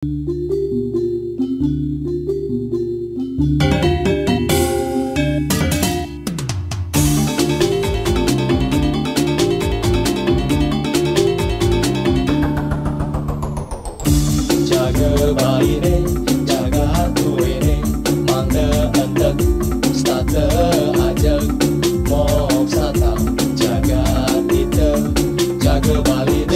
Jaga bayi jaga tuwe mangga entek stata ajak mok sata jaga kita jaga bayi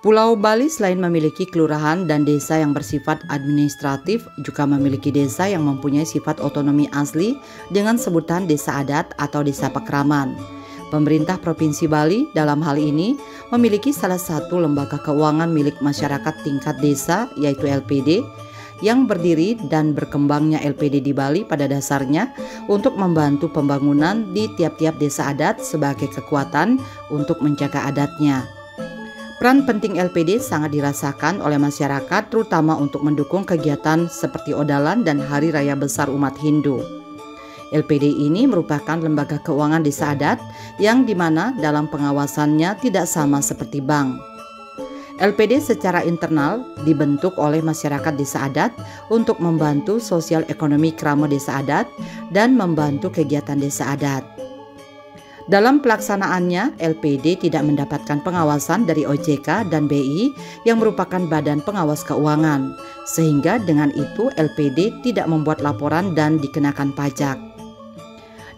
Pulau Bali selain memiliki kelurahan dan desa yang bersifat administratif, juga memiliki desa yang mempunyai sifat otonomi asli dengan sebutan desa adat atau desa pekraman. Pemerintah Provinsi Bali dalam hal ini memiliki salah satu lembaga keuangan milik masyarakat tingkat desa, yaitu LPD, yang berdiri dan berkembangnya LPD di Bali pada dasarnya untuk membantu pembangunan di tiap-tiap desa adat sebagai kekuatan untuk menjaga adatnya. Peran penting LPD sangat dirasakan oleh masyarakat, terutama untuk mendukung kegiatan seperti Odalan dan Hari Raya Besar umat Hindu. LPD ini merupakan lembaga keuangan desa adat yang dimana dalam pengawasannya tidak sama seperti bank. LPD secara internal dibentuk oleh masyarakat desa adat untuk membantu sosial ekonomi krama desa adat dan membantu kegiatan desa adat. Dalam pelaksanaannya, LPD tidak mendapatkan pengawasan dari OJK dan BI yang merupakan badan pengawas keuangan, sehingga dengan itu LPD tidak membuat laporan dan dikenakan pajak.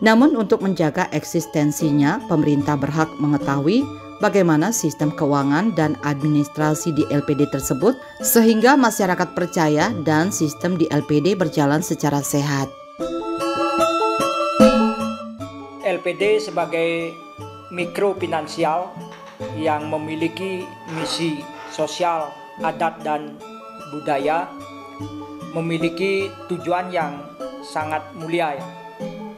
Namun untuk menjaga eksistensinya, pemerintah berhak mengetahui bagaimana sistem keuangan dan administrasi di LPD tersebut, sehingga masyarakat percaya dan sistem di LPD berjalan secara sehat. LPD sebagai mikrofinansial yang memiliki misi sosial, adat, dan budaya memiliki tujuan yang sangat mulia.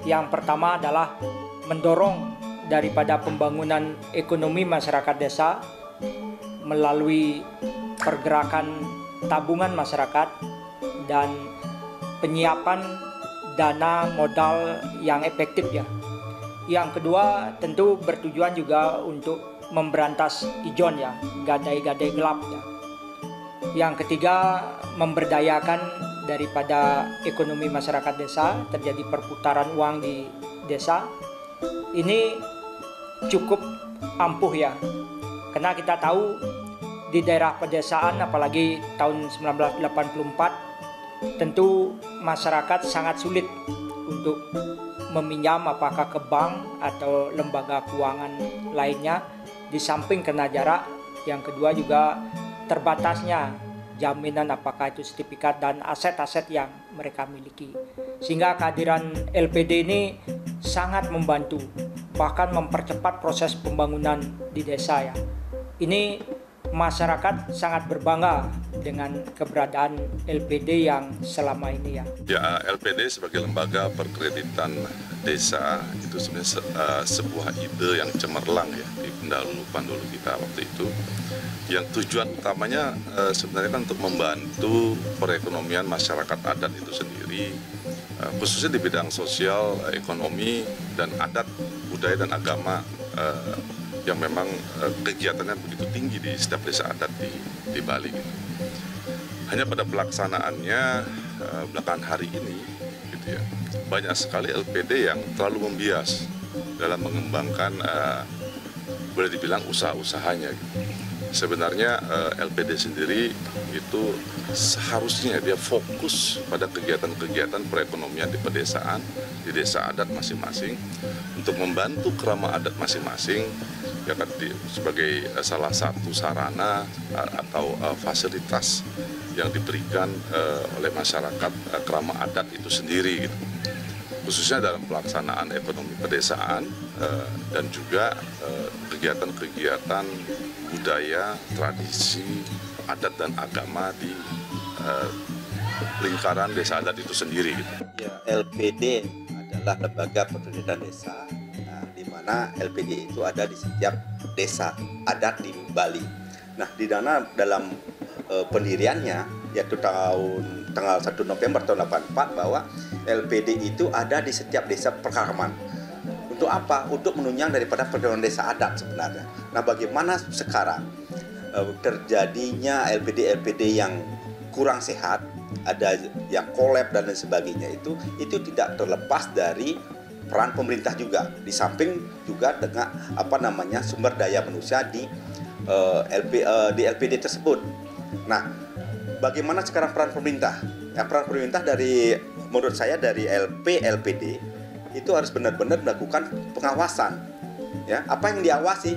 Yang pertama adalah mendorong daripada pembangunan ekonomi masyarakat desa melalui pergerakan tabungan masyarakat dan penyiapan dana modal yang efektif ya. Yang kedua tentu bertujuan juga untuk memberantas ijon ya, gadai-gadai gelap ya. Yang ketiga memberdayakan daripada ekonomi masyarakat desa, terjadi perputaran uang di desa. Ini cukup ampuh ya, karena kita tahu di daerah pedesaan apalagi tahun 1984 tentu masyarakat sangat sulit untuk meminjam apakah ke bank atau lembaga keuangan lainnya, di samping kena jarak. Yang kedua juga terbatasnya jaminan apakah itu sertifikat dan aset-aset yang mereka miliki, sehingga kehadiran LPD ini sangat membantu bahkan mempercepat proses pembangunan di desa ya. Ini masyarakat sangat berbangga dengan keberadaan LPD yang selama ini ya. Ya, LPD sebagai lembaga perkreditan desa itu sebenarnya sebuah ide yang cemerlang ya di pendahulu kita waktu itu. Yang tujuan utamanya sebenarnya kan untuk membantu perekonomian masyarakat adat itu sendiri, khususnya di bidang sosial, ekonomi, dan adat, budaya, dan agama yang memang kegiatannya begitu tinggi di setiap desa adat di Bali. Hanya pada pelaksanaannya belakangan hari ini gitu ya, banyak sekali LPD yang terlalu membias dalam mengembangkan boleh dibilang usaha-usahanya gitu. Sebenarnya LPD sendiri itu seharusnya dia fokus pada kegiatan-kegiatan perekonomian di pedesaan, di desa adat masing-masing, untuk membantu kerama adat masing-masing ya kan, sebagai salah satu sarana atau fasilitas yang diberikan oleh masyarakat kerama adat itu sendiri gitu. Khususnya dalam pelaksanaan ekonomi pedesaan dan juga kegiatan-kegiatan budaya, tradisi, adat dan agama di lingkaran desa adat itu sendiri gitu. Ya, LPD adalah lembaga perkreditan desa, di mana LPD itu ada di setiap desa adat di Bali. Nah, di dana dalam pendiriannya yaitu tanggal 1 November tahun 84 bahwa LPD itu ada di setiap desa perkaman Untuk apa? Untuk menunjang daripada pergerakan desa adat sebenarnya. Nah, bagaimana sekarang terjadinya LPD yang kurang sehat, ada yang kolab dan lain sebagainya, itu tidak terlepas dari peran pemerintah juga, di samping juga dengan sumber daya manusia di LPD tersebut. Nah, bagaimana sekarang peran pemerintah? Peran pemerintah menurut saya dari LPD itu harus benar-benar melakukan pengawasan. Ya, apa yang diawasi?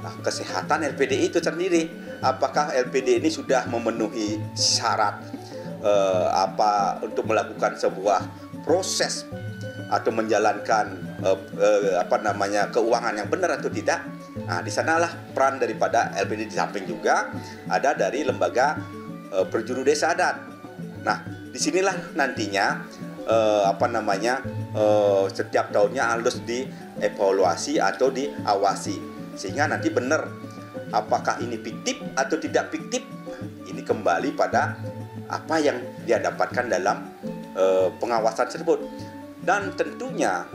Nah, kesehatan LPD itu sendiri. Apakah LPD ini sudah memenuhi syarat untuk melakukan sebuah proses atau menjalankan keuangan yang benar atau tidak? Nah, di sanalah peran daripada LPD, di samping juga ada dari lembaga perjuru desa adat. Nah, disinilah nantinya setiap tahunnya harus dievaluasi atau diawasi, sehingga nanti benar apakah ini fiktif atau tidak fiktif. Ini kembali pada apa yang dia dapatkan dalam pengawasan tersebut. Dan tentunya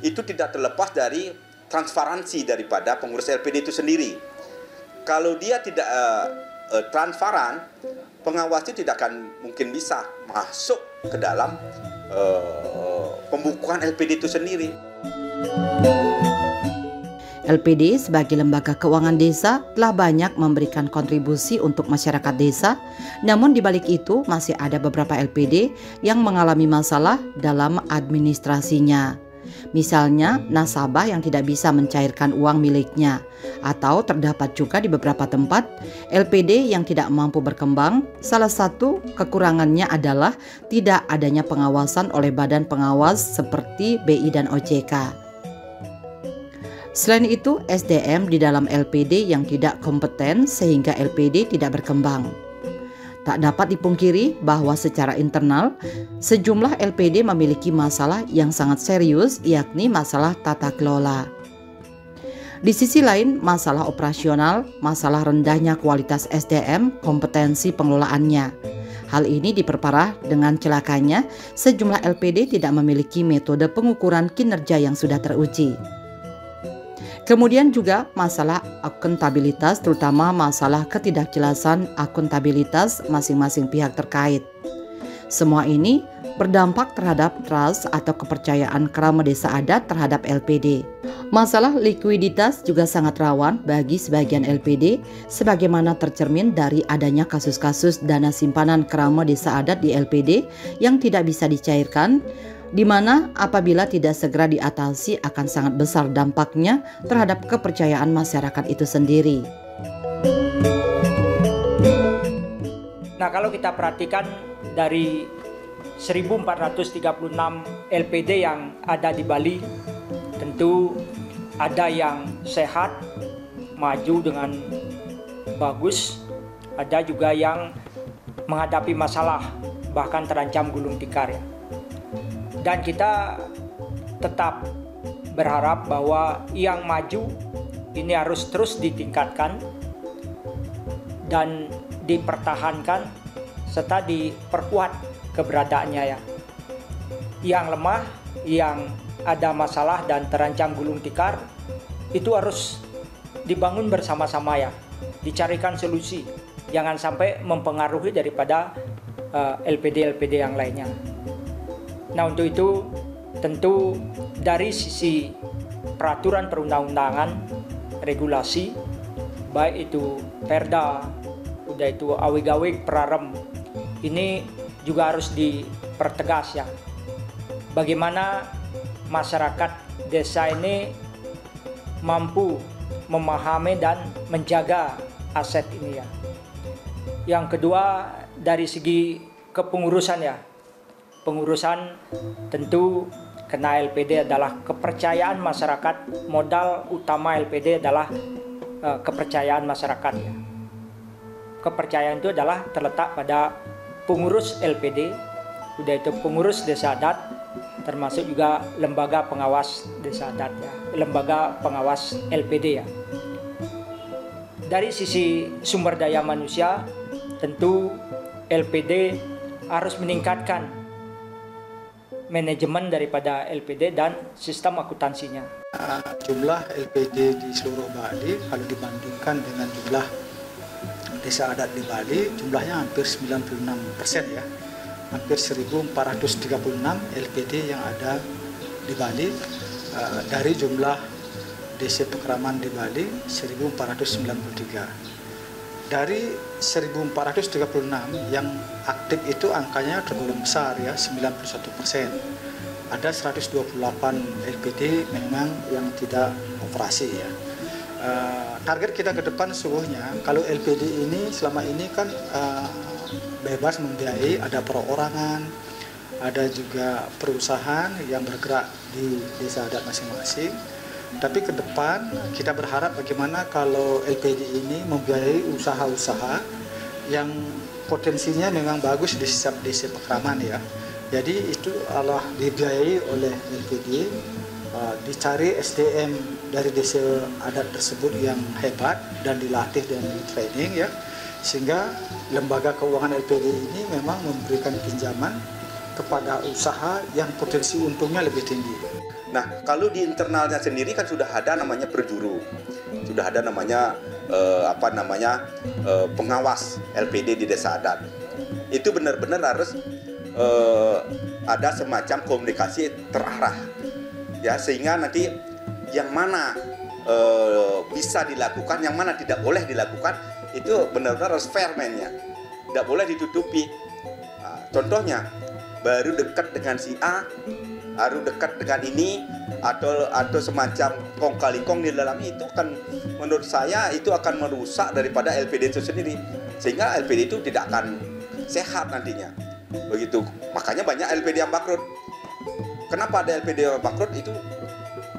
itu tidak terlepas dari transparansi daripada pengurus LPD itu sendiri. Kalau dia tidak transparan, pengawas itu tidak akan mungkin bisa masuk ke dalam pembukuan LPD itu sendiri. LPD sebagai lembaga keuangan desa telah banyak memberikan kontribusi untuk masyarakat desa, namun di balik itu masih ada beberapa LPD yang mengalami masalah dalam administrasinya. Misalnya nasabah yang tidak bisa mencairkan uang miliknya, atau terdapat juga di beberapa tempat LPD yang tidak mampu berkembang. Salah satu kekurangannya adalah tidak adanya pengawasan oleh badan pengawas seperti BI dan OJK. Selain itu, SDM di dalam LPD yang tidak kompeten sehingga LPD tidak berkembang. Tak dapat dipungkiri bahwa secara internal, sejumlah LPD memiliki masalah yang sangat serius, yakni masalah tata kelola. Di sisi lain, masalah operasional, masalah rendahnya kualitas SDM, kompetensi pengelolaannya. Hal ini diperparah dengan celakanya sejumlah LPD tidak memiliki metode pengukuran kinerja yang sudah teruji. Kemudian juga masalah akuntabilitas, terutama masalah ketidakjelasan akuntabilitas masing-masing pihak terkait. Semua ini berdampak terhadap trust atau kepercayaan kerama desa adat terhadap LPD. Masalah likuiditas juga sangat rawan bagi sebagian LPD, sebagaimana tercermin dari adanya kasus-kasus dana simpanan kerama desa adat di LPD yang tidak bisa dicairkan, di mana apabila tidak segera diatasi akan sangat besar dampaknya terhadap kepercayaan masyarakat itu sendiri. Nah, kalau kita perhatikan dari 1436 LPD yang ada di Bali, tentu ada yang sehat, maju dengan bagus, ada juga yang menghadapi masalah, bahkan terancam gulung tikar ya. Dan kita tetap berharap bahwa yang maju ini harus terus ditingkatkan dan dipertahankan serta diperkuat keberadaannya ya. Yang lemah, yang ada masalah dan terancam gulung tikar itu harus dibangun bersama-sama ya, dicarikan solusi, jangan sampai mempengaruhi daripada LPD-LPD yang lainnya. Nah, untuk itu tentu dari sisi peraturan perundang-undangan, regulasi, baik itu Perda, udah itu awig-awig Prarem, ini juga harus dipertegas ya. Bagaimana masyarakat desa ini mampu memahami dan menjaga aset ini ya. Yang kedua dari segi kepengurusan ya. Pengurusan tentu karena LPD adalah kepercayaan masyarakat, modal utama LPD adalah kepercayaan masyarakat ya. Kepercayaan itu adalah terletak pada pengurus LPD, udah itu pengurus desa adat, termasuk juga lembaga pengawas desa adat ya, lembaga pengawas LPD ya. Dari sisi sumber daya manusia, tentu LPD harus meningkatkan manajemen daripada LPD dan sistem akuntansinya. Jumlah LPD di seluruh Bali kalau dibandingkan dengan jumlah desa adat di Bali, jumlahnya hampir 96% ya. Hampir 1.436 LPD yang ada di Bali dari jumlah desa pekeraman di Bali 1.493. Dari 1.436 yang aktif itu angkanya tergolong besar ya, 91%. Ada 128 LPD memang yang tidak operasi ya. Target kita ke depan sesungguhnya kalau LPD ini selama ini kan bebas membiayai, ada perorangan, ada juga perusahaan yang bergerak di desa adat masing-masing. Tapi ke depan kita berharap bagaimana kalau LPD ini membiayai usaha-usaha yang potensinya memang bagus di setiap desa pekeraman ya. Jadi itu adalah dibiayai oleh LPD, dicari SDM dari desa adat tersebut yang hebat dan dilatih dan di training ya, sehingga lembaga keuangan LPD ini memang memberikan pinjaman kepada usaha yang potensi untungnya lebih tinggi. Nah, kalau di internalnya sendiri kan sudah ada namanya perjuru, sudah ada namanya pengawas LPD di desa adat. Itu benar-benar harus ada semacam komunikasi terarah, ya, sehingga nanti yang mana bisa dilakukan, yang mana tidak boleh dilakukan, itu benar-benar harus fair mainnya, tidak boleh ditutupi. Contohnya, baru dekat dengan si A, baru dekat dengan ini, atau semacam kong kali kong di dalam itu kan, menurut saya itu akan merusak daripada LPD itu sendiri, sehingga LPD itu tidak akan sehat nantinya. Begitu, makanya banyak LPD yang bangkrut. Kenapa ada LPD yang bangkrut? Itu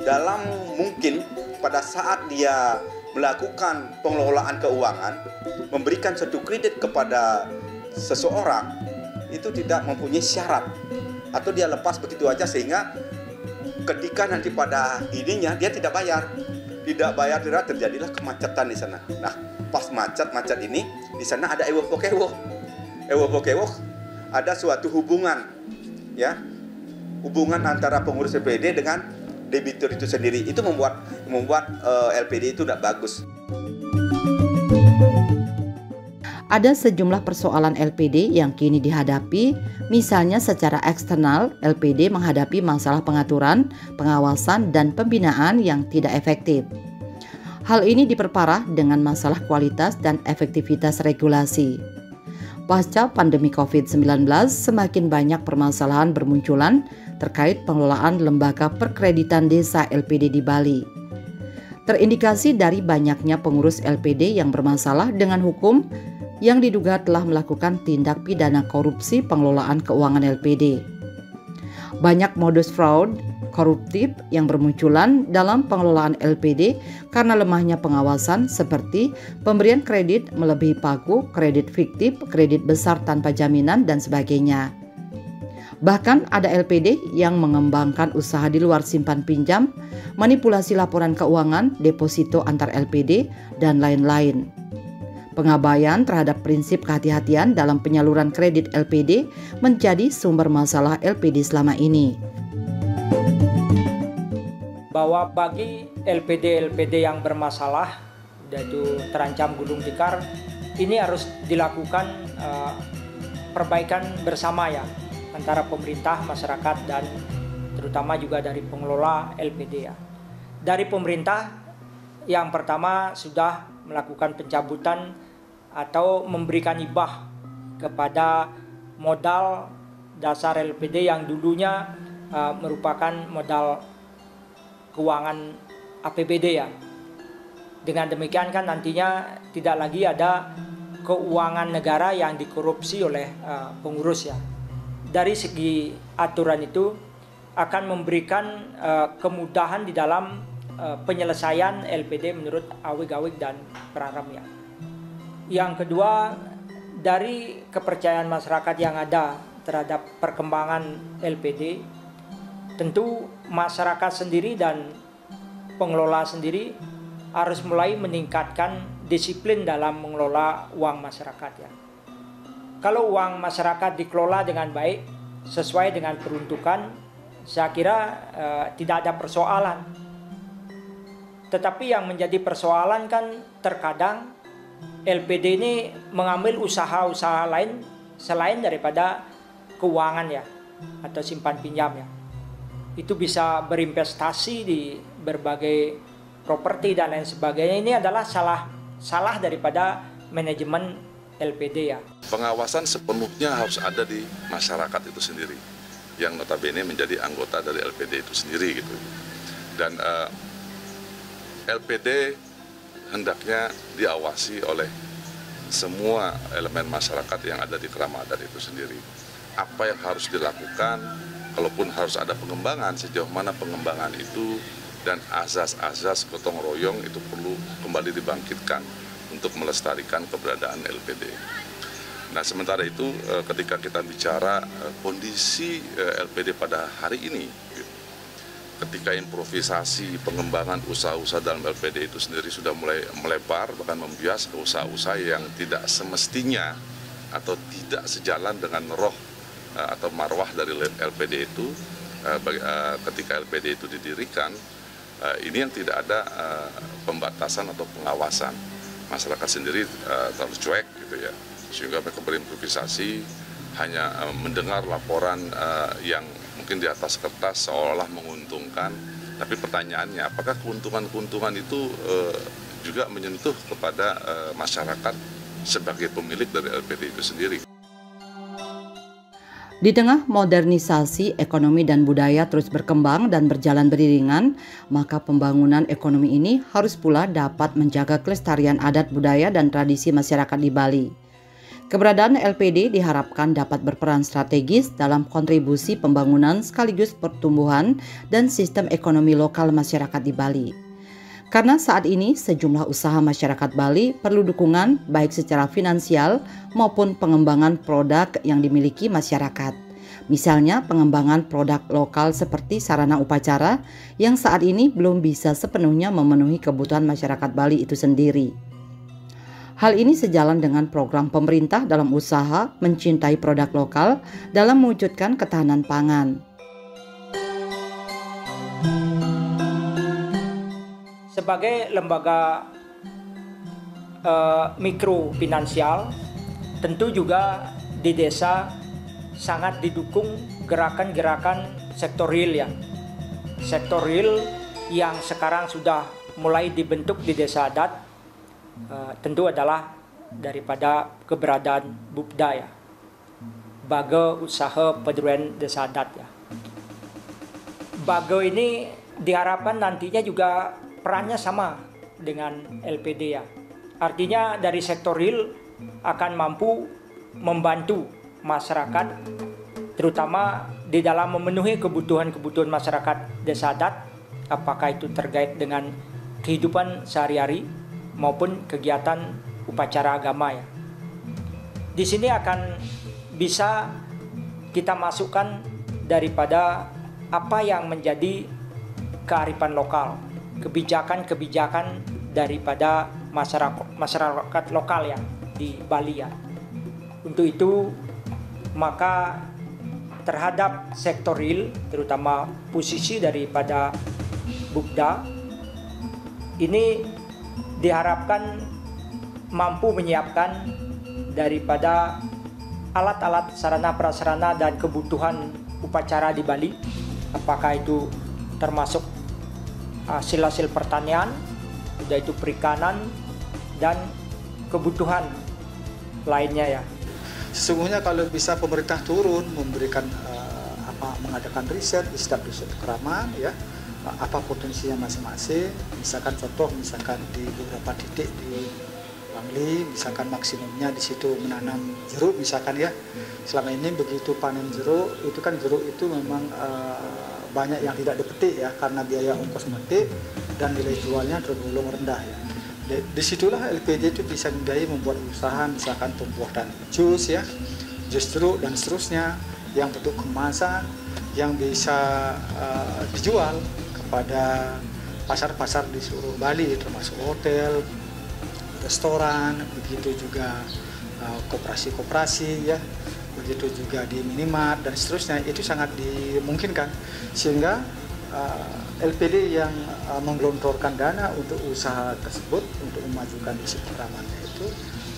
dalam mungkin pada saat dia melakukan pengelolaan keuangan, memberikan suatu kredit kepada seseorang, itu tidak mempunyai syarat, atau dia lepas begitu aja, sehingga ketika nanti pada ininya dia tidak bayar, terjadilah kemacetan di sana. Nah, pas macet ini di sana ada ewo pokewo, ada suatu hubungan, ya, hubungan antara pengurus LPD dengan debitur itu sendiri. Itu membuat LPD itu tidak bagus. Ada sejumlah persoalan LPD yang kini dihadapi, misalnya secara eksternal, LPD menghadapi masalah pengaturan, pengawasan, dan pembinaan yang tidak efektif. Hal ini diperparah dengan masalah kualitas dan efektivitas regulasi. Pasca pandemi COVID-19, semakin banyak permasalahan bermunculan terkait pengelolaan lembaga perkreditan desa LPD di Bali. Terindikasi dari banyaknya pengurus LPD yang bermasalah dengan hukum yang diduga telah melakukan tindak pidana korupsi pengelolaan keuangan LPD. Banyak modus fraud koruptif yang bermunculan dalam pengelolaan LPD karena lemahnya pengawasan seperti pemberian kredit melebihi pagu, kredit fiktif, kredit besar tanpa jaminan, dan sebagainya. Bahkan ada LPD yang mengembangkan usaha di luar simpan pinjam, manipulasi laporan keuangan, deposito antar LPD, dan lain-lain. Pengabaian terhadap prinsip kehati-hatian dalam penyaluran kredit LPD menjadi sumber masalah LPD selama ini. Bahwa bagi LPD yang bermasalah, yaitu terancam gulung tikar, ini harus dilakukan perbaikan bersama ya, antara pemerintah, masyarakat, dan terutama juga dari pengelola LPD ya. Dari pemerintah, yang pertama sudah melakukan pencabutan atau memberikan hibah kepada modal dasar LPD yang dulunya merupakan modal keuangan APBD ya. Dengan demikian kan nantinya tidak lagi ada keuangan negara yang dikorupsi oleh pengurus ya. Dari segi aturan itu akan memberikan kemudahan di dalam penyelesaian LPD menurut awik-awik dan praram ya. Yang kedua, dari kepercayaan masyarakat yang ada terhadap perkembangan LPD, tentu masyarakat sendiri dan pengelola sendiri harus mulai meningkatkan disiplin dalam mengelola uang masyarakat ya. Kalau uang masyarakat dikelola dengan baik, sesuai dengan peruntukan, saya kira tidak ada persoalan. Tetapi yang menjadi persoalan kan terkadang LPD ini mengambil usaha-usaha lain selain daripada keuangan ya, atau simpan pinjam ya. Itu bisa berinvestasi di berbagai properti dan lain sebagainya. Ini adalah salah daripada manajemen LPD ya. Pengawasan sepenuhnya harus ada di masyarakat itu sendiri, yang notabene menjadi anggota dari LPD itu sendiri gitu. Dan LPD hendaknya diawasi oleh semua elemen masyarakat yang ada di Krama Adat itu sendiri. Apa yang harus dilakukan, kalaupun harus ada pengembangan, sejauh mana pengembangan itu, dan azas-azas gotong royong itu perlu kembali dibangkitkan untuk melestarikan keberadaan LPD. Nah, sementara itu ketika kita bicara kondisi LPD pada hari ini, ketika improvisasi pengembangan usaha-usaha dalam LPD itu sendiri sudah mulai melebar, bahkan membias ke usaha-usaha yang tidak semestinya atau tidak sejalan dengan roh atau marwah dari LPD itu, ketika LPD itu didirikan, ini yang tidak ada pembatasan atau pengawasan. Masyarakat sendiri terlalu cuek gitu ya, sehingga mereka berimprovisasi, hanya mendengar laporan yang mungkin di atas kertas seolah menguntungkan, tapi pertanyaannya apakah keuntungan-keuntungan itu juga menyentuh kepada masyarakat sebagai pemilik dari LPD itu sendiri. Di tengah modernisasi ekonomi dan budaya terus berkembang dan berjalan beriringan, maka pembangunan ekonomi ini harus pula dapat menjaga kelestarian adat budaya dan tradisi masyarakat di Bali. Keberadaan LPD diharapkan dapat berperan strategis dalam kontribusi pembangunan sekaligus pertumbuhan dan sistem ekonomi lokal masyarakat di Bali. Karena saat ini sejumlah usaha masyarakat Bali perlu dukungan baik secara finansial maupun pengembangan produk yang dimiliki masyarakat. Misalnya pengembangan produk lokal seperti sarana upacara yang saat ini belum bisa sepenuhnya memenuhi kebutuhan masyarakat Bali itu sendiri. Hal ini sejalan dengan program pemerintah dalam usaha mencintai produk lokal dalam mewujudkan ketahanan pangan. Sebagai lembaga mikrofinansial, tentu juga di desa sangat didukung gerakan-gerakan sektor real ya. Sektor real yang sekarang sudah mulai dibentuk di desa adat, tentu adalah daripada keberadaan BUPDA ya, Baga Usaha Pedurian Desa Adat ya. Baga ini diharapkan nantinya juga perannya sama dengan LPD ya. Artinya dari sektor real akan mampu membantu masyarakat, terutama di dalam memenuhi kebutuhan-kebutuhan masyarakat desa adat, apakah itu terkait dengan kehidupan sehari-hari maupun kegiatan upacara agama ya. Di sini akan bisa kita masukkan daripada apa yang menjadi kearifan lokal, kebijakan-kebijakan daripada masyarakat lokal ya di Bali ya. Untuk itu maka terhadap sektor real, terutama posisi daripada BUPDA ini diharapkan mampu menyiapkan daripada alat-alat sarana prasarana dan kebutuhan upacara di Bali, apakah itu termasuk hasil-hasil pertanian, yaitu perikanan dan kebutuhan lainnya ya. Sesungguhnya kalau bisa pemerintah turun memberikan mengadakan riset di setiap desa Krama ya, apa potensinya masing-masing, misalkan contoh misalkan di beberapa titik di Bangli, misalkan maksimumnya di situ menanam jeruk misalkan ya. Selama ini begitu panen jeruk, itu kan jeruk itu memang banyak yang tidak dipetik ya, karena biaya ongkos metik dan nilai jualnya tergolong rendah ya. Disitulah LPD itu bisa membuat usaha misalkan pembuatan jus ya, jus jeruk dan seterusnya yang bentuk kemasan yang bisa dijual kepada pasar-pasar di seluruh Bali, termasuk hotel, restoran, begitu juga koperasi-koperasi ya. begitu juga di minimart dan seterusnya, itu sangat dimungkinkan, sehingga LPD yang menggelontorkan dana untuk usaha tersebut untuk memajukan isi pertamaannya itu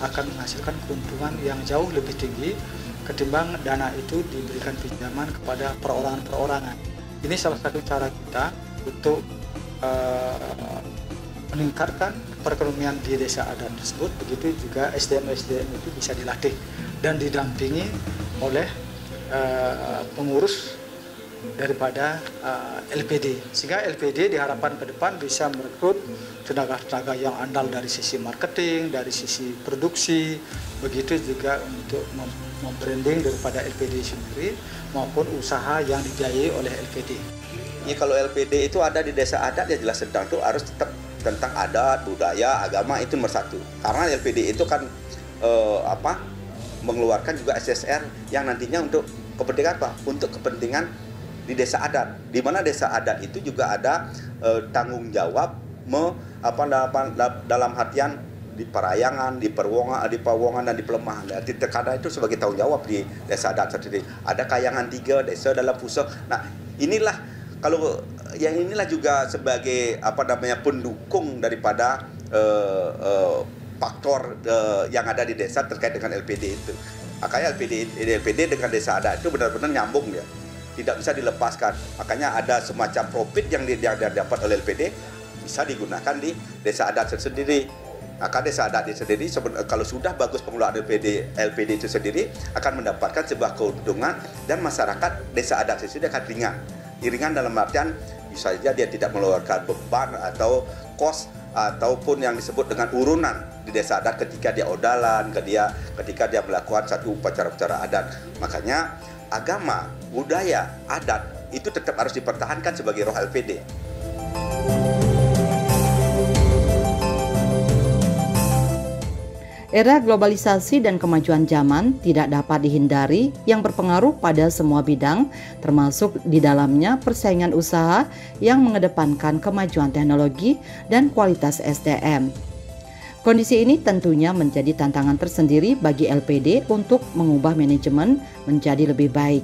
akan menghasilkan keuntungan yang jauh lebih tinggi ketimbang dana itu diberikan pinjaman kepada perorangan-perorangan. Ini salah satu cara kita untuk meningkatkan perekonomian di desa adat tersebut. Begitu juga SDM-SDM itu bisa dilatih dan didampingi oleh pengurus daripada LPD, sehingga LPD diharapkan ke depan bisa merekrut tenaga-tenaga yang andal dari sisi marketing, dari sisi produksi, begitu juga untuk membranding daripada LPD sendiri maupun usaha yang dibiayai oleh LPD. Ya, kalau LPD itu ada di desa adat ya jelas tentang itu harus tetap tentang adat, budaya, agama, itu nomor satu. Karena LPD itu kan mengeluarkan juga SSR yang nantinya untuk kepentingan apa? Untuk kepentingan di desa adat, di mana desa adat itu juga ada tanggung jawab dalam artian di Parayangan, di Pawongan dan di Pelemahan. Terkadang itu sebagai tanggung jawab di desa adat sendiri. Ada Kayangan 3 desa dalam pusat. Nah, inilah inilah juga sebagai pendukung daripada faktor yang ada di desa terkait dengan LPD itu. Makanya LPD dengan desa adat itu benar-benar nyambung ya. Tidak bisa dilepaskan. Makanya ada semacam profit yang didapat oleh LPD bisa digunakan di desa adat sendiri. Maka desa adat itu sendiri kalau sudah bagus pengelolaan LPD itu sendiri akan mendapatkan sebuah keuntungan dan masyarakat desa adat itu akan ringan. Ringan dalam artian bisa saja dia tidak mengeluarkan beban atau kos ataupun yang disebut dengan urunan di desa adat ketika dia odalan, ketika dia melakukan satu upacara-upacara adat. Makanya agama, budaya, adat itu tetap harus dipertahankan sebagai roh LPD. Era globalisasi dan kemajuan zaman tidak dapat dihindari yang berpengaruh pada semua bidang, termasuk di dalamnya persaingan usaha yang mengedepankan kemajuan teknologi dan kualitas SDM. Kondisi ini tentunya menjadi tantangan tersendiri bagi LPD untuk mengubah manajemen menjadi lebih baik.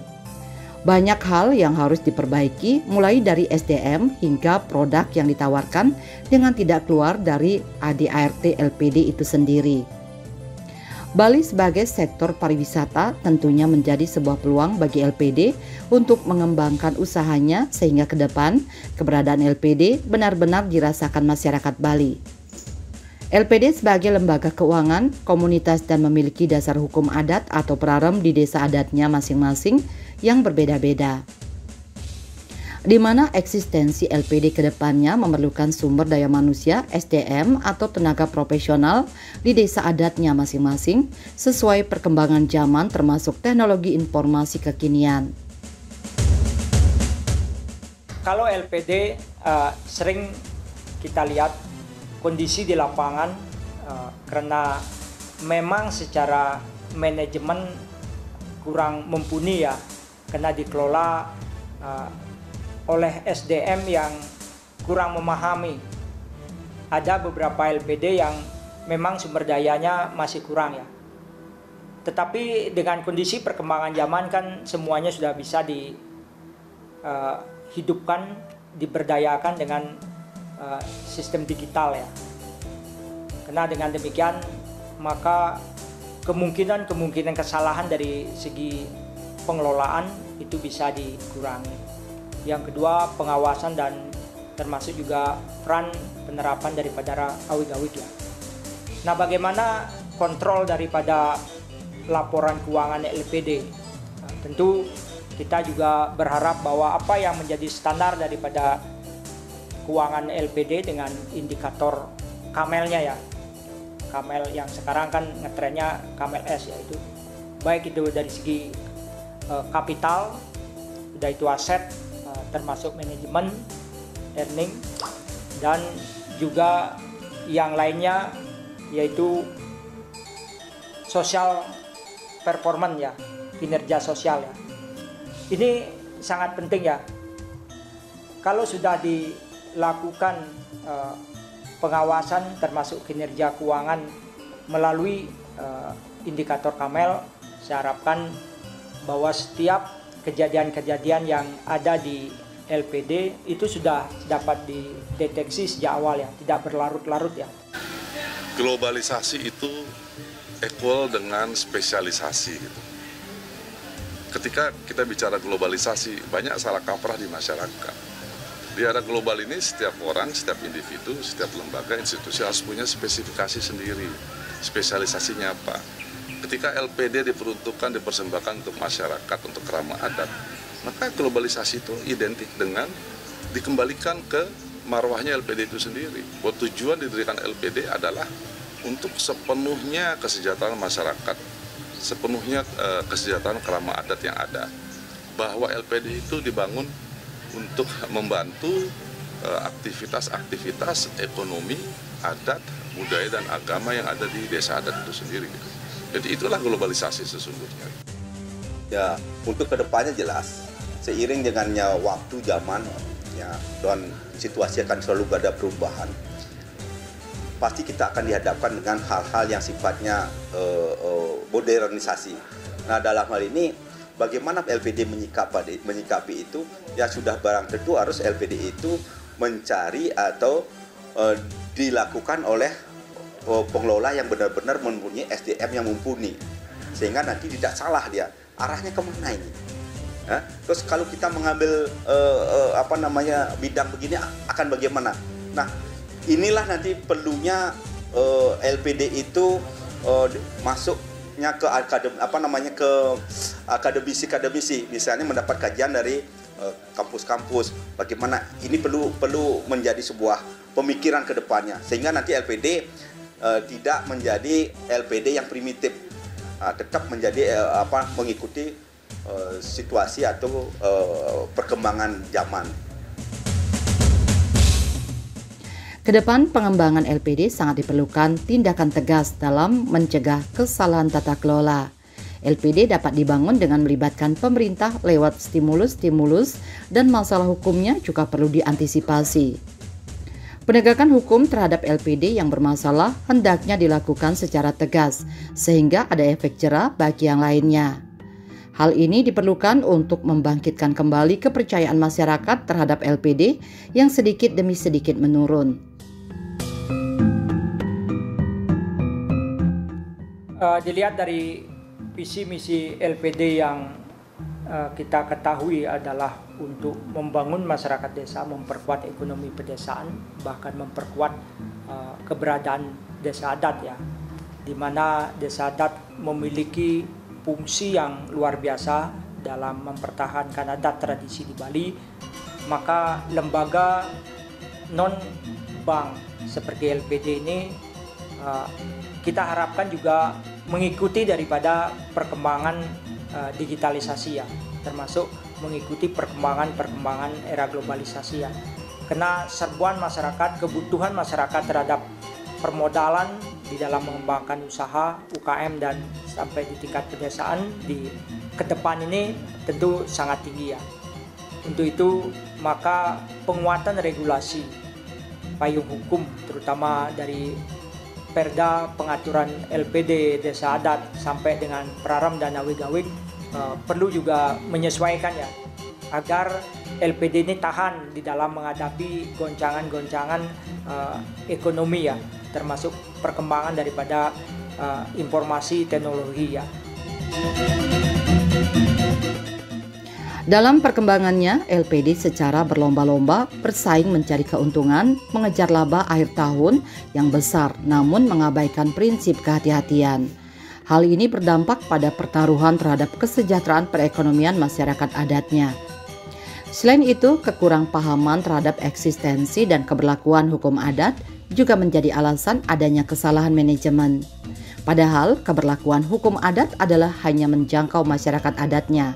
Banyak hal yang harus diperbaiki, mulai dari SDM hingga produk yang ditawarkan dengan tidak keluar dari ADART LPD itu sendiri. Bali sebagai sektor pariwisata tentunya menjadi sebuah peluang bagi LPD untuk mengembangkan usahanya sehingga ke depan keberadaan LPD benar-benar dirasakan masyarakat Bali. LPD sebagai lembaga keuangan, komunitas dan memiliki dasar hukum adat atau prarem di desa adatnya masing-masing yang berbeda-beda. Di mana eksistensi LPD ke depannya memerlukan sumber daya manusia SDM atau tenaga profesional di desa adatnya masing-masing sesuai perkembangan zaman termasuk teknologi informasi kekinian. Kalau LPD sering kita lihat kondisi di lapangan karena memang secara manajemen kurang mumpuni ya, karena dikelola oleh SDM yang kurang memahami. Ada beberapa LPD yang memang sumber dayanya masih kurang ya. Tetapi dengan kondisi perkembangan zaman kan semuanya sudah bisa dihidupkan, diberdayakan dengan sistem digital ya. Karena dengan demikian maka kemungkinan kesalahan dari segi pengelolaan itu bisa dikurangi. Yang kedua, pengawasan dan termasuk juga peran penerapan daripada awik-awik ya. Nah, bagaimana kontrol daripada laporan keuangan LPD? Nah, tentu kita juga berharap bahwa apa yang menjadi standar daripada keuangan LPD dengan indikator Kamelnya ya. Kamel yang sekarang kan ngetrennya Kamel S yaitu baik itu dari segi kapital, udah itu aset, termasuk manajemen, earning, dan juga yang lainnya yaitu social performance ya, kinerja sosial ya. Ini sangat penting ya. Kalau sudah dilakukan pengawasan termasuk kinerja keuangan melalui indikator Kamel, saya harapkan bahwa setiap kejadian-kejadian yang ada di LPD itu sudah dapat dideteksi sejak awal ya, tidak berlarut-larut ya. Globalisasi itu equal dengan spesialisasi gitu. Ketika kita bicara globalisasi, banyak salah kaprah di masyarakat. Di era global ini setiap orang, setiap individu, setiap lembaga, institusi harus punya spesifikasi sendiri. Spesialisasinya apa? Ketika LPD diperuntukkan, dipersembahkan untuk masyarakat, untuk kerama adat, maka globalisasi itu identik dengan dikembalikan ke marwahnya LPD itu sendiri. Bahwa tujuan didirikan LPD adalah untuk sepenuhnya kesejahteraan masyarakat, sepenuhnya kesejahteraan kerama adat yang ada. Bahwa LPD itu dibangun untuk membantu aktivitas-aktivitas ekonomi, adat, budaya, dan agama yang ada di desa adat itu sendiri. Jadi itulah globalisasi sesungguhnya. Ya, untuk kedepannya jelas, seiring dengannya waktu zaman, ya, dan situasi akan selalu ada perubahan, pasti kita akan dihadapkan dengan hal-hal yang sifatnya modernisasi. Nah, dalam hal ini, bagaimana LPD menyikapi itu, ya sudah barang tentu harus LPD itu mencari atau dilakukan oleh pengelola yang benar-benar mempunyai SDM yang mumpuni, sehingga nanti tidak salah dia arahnya kemana ini. Terus kalau kita mengambil bidang begini akan bagaimana? Nah, inilah nanti perlunya LPD itu masuknya ke akademisi, misalnya mendapat kajian dari kampus-kampus. Bagaimana ini perlu menjadi sebuah pemikiran ke depannya, sehingga nanti LPD tidak menjadi LPD yang primitif, tetap menjadi mengikuti situasi atau perkembangan zaman. Kedepan pengembangan LPD sangat diperlukan tindakan tegas dalam mencegah kesalahan tata kelola. LPD dapat dibangun dengan melibatkan pemerintah lewat stimulus-stimulus dan masalah hukumnya juga perlu diantisipasi. Penegakan hukum terhadap LPD yang bermasalah hendaknya dilakukan secara tegas sehingga ada efek jera bagi yang lainnya. Hal ini diperlukan untuk membangkitkan kembali kepercayaan masyarakat terhadap LPD yang sedikit demi sedikit menurun. Dilihat dari visi misi LPD yang kita ketahui adalah untuk membangun masyarakat desa, memperkuat ekonomi pedesaan, bahkan memperkuat keberadaan desa adat ya, di mana desa adat memiliki fungsi yang luar biasa dalam mempertahankan adat tradisi di Bali. Maka lembaga non bank seperti LPD ini kita harapkan juga mengikuti daripada perkembangan digitalisasi ya, termasuk mengikuti perkembangan era globalisasi ya. Karena serbuan masyarakat, kebutuhan masyarakat terhadap permodalan di dalam mengembangkan usaha UKM dan sampai di tingkat pedesaan di ke depan ini tentu sangat tinggi ya. Untuk itu maka penguatan regulasi, payung hukum terutama dari Perda pengaturan LPD desa adat sampai dengan Praram dan Awig-awig perlu juga menyesuaikan ya, agar LPD ini tahan di dalam menghadapi goncangan-goncangan ekonomi ya, termasuk perkembangan daripada informasi teknologi ya. Dalam perkembangannya, LPD secara berlomba-lomba bersaing mencari keuntungan, mengejar laba akhir tahun yang besar, namun mengabaikan prinsip kehati-hatian. Hal ini berdampak pada pertaruhan terhadap kesejahteraan perekonomian masyarakat adatnya. Selain itu, kekurangpahaman terhadap eksistensi dan keberlakuan hukum adat juga menjadi alasan adanya kesalahan manajemen. Padahal, keberlakuan hukum adat adalah hanya menjangkau masyarakat adatnya.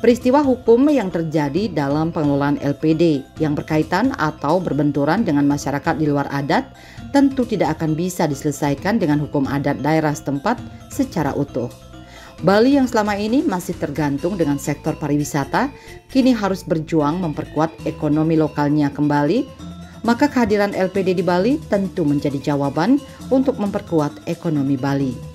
Peristiwa hukum yang terjadi dalam pengelolaan LPD yang berkaitan atau berbenturan dengan masyarakat di luar adat tentu tidak akan bisa diselesaikan dengan hukum adat daerah setempat secara utuh. Bali yang selama ini masih tergantung dengan sektor pariwisata kini harus berjuang memperkuat ekonomi lokalnya kembali, maka kehadiran LPD di Bali tentu menjadi jawaban untuk memperkuat ekonomi Bali.